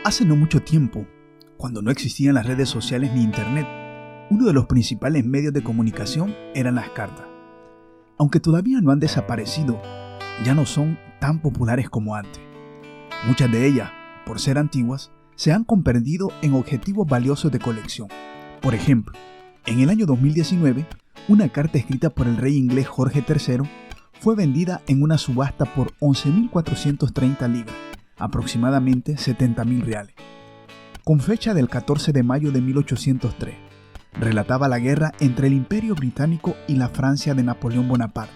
Hace no mucho tiempo, cuando no existían las redes sociales ni internet, uno de los principales medios de comunicación eran las cartas. Aunque todavía no han desaparecido, ya no son tan populares como antes. Muchas de ellas, por ser antiguas, se han convertido en objetivos valiosos de colección. Por ejemplo, en el año 2019, una carta escrita por el rey inglés Jorge III fue vendida en una subasta por 11.430 libras, aproximadamente 70.000 reales. Con fecha del 14 de mayo de 1803, relataba la guerra entre el Imperio Británico y la Francia de Napoleón Bonaparte.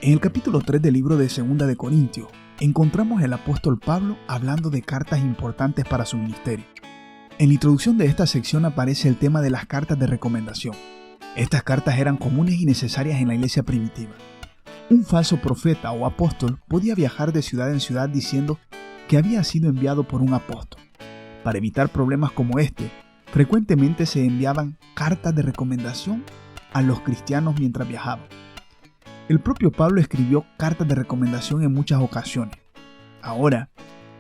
En el capítulo 3 del libro de Segunda de Corintios, encontramos al apóstol Pablo hablando de cartas importantes para su ministerio. En la introducción de esta sección aparece el tema de las cartas de recomendación. Estas cartas eran comunes y necesarias en la iglesia primitiva. Un falso profeta o apóstol podía viajar de ciudad en ciudad diciendo que había sido enviado por un apóstol. Para evitar problemas como este, frecuentemente se enviaban cartas de recomendación a los cristianos mientras viajaban. El propio Pablo escribió cartas de recomendación en muchas ocasiones. Ahora,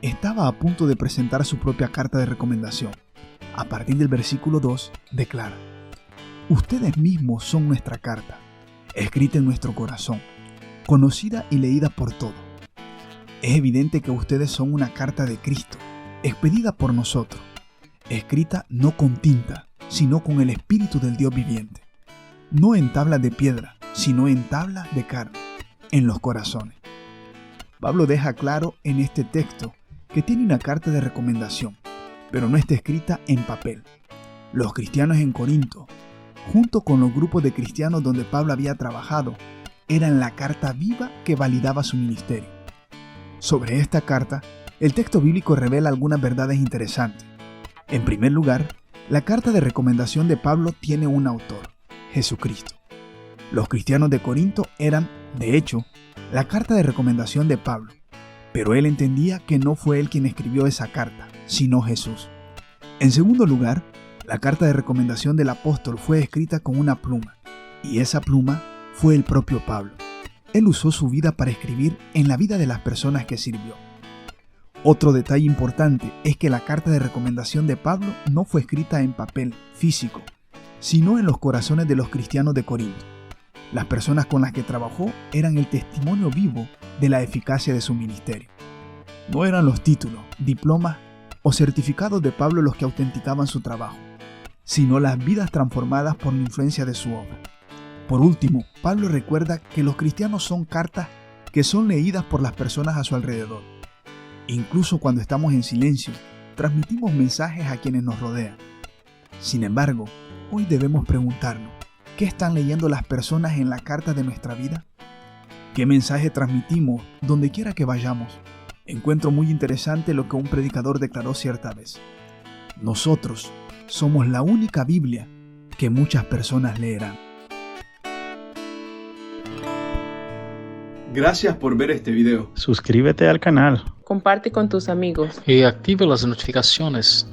estaba a punto de presentar su propia carta de recomendación. A partir del versículo 2, declara: ustedes mismos son nuestra carta, escrita en nuestro corazón, conocida y leída por todos. Es evidente que ustedes son una carta de Cristo, expedida por nosotros, escrita no con tinta, sino con el Espíritu del Dios viviente, no en tablas de piedra, sino en tablas de carne, en los corazones. Pablo deja claro en este texto que tiene una carta de recomendación, pero no está escrita en papel. Los cristianos en Corinto, junto con los grupos de cristianos donde Pablo había trabajado, eran la carta viva que validaba su ministerio. Sobre esta carta, el texto bíblico revela algunas verdades interesantes. En primer lugar, la carta de recomendación de Pablo tiene un autor, Jesucristo. Los cristianos de Corinto eran, de hecho, la carta de recomendación de Pablo, pero él entendía que no fue él quien escribió esa carta, sino Jesús. En segundo lugar, la carta de recomendación del apóstol fue escrita con una pluma, y esa pluma fue el propio Pablo. Él usó su vida para escribir en la vida de las personas que sirvió. Otro detalle importante es que la carta de recomendación de Pablo no fue escrita en papel físico, sino en los corazones de los cristianos de Corinto. Las personas con las que trabajó eran el testimonio vivo de la eficacia de su ministerio. No eran los títulos, diplomas o certificados de Pablo los que autenticaban su trabajo, sino las vidas transformadas por la influencia de su obra. Por último, Pablo recuerda que los cristianos son cartas que son leídas por las personas a su alrededor. Incluso cuando estamos en silencio, transmitimos mensajes a quienes nos rodean. Sin embargo, hoy debemos preguntarnos, ¿qué están leyendo las personas en la carta de nuestra vida? ¿Qué mensaje transmitimos donde quiera que vayamos? Encuentro muy interesante lo que un predicador declaró cierta vez: nosotros somos la única Biblia que muchas personas leerán. Gracias por ver este video. Suscríbete al canal. Comparte con tus amigos. Y activa las notificaciones.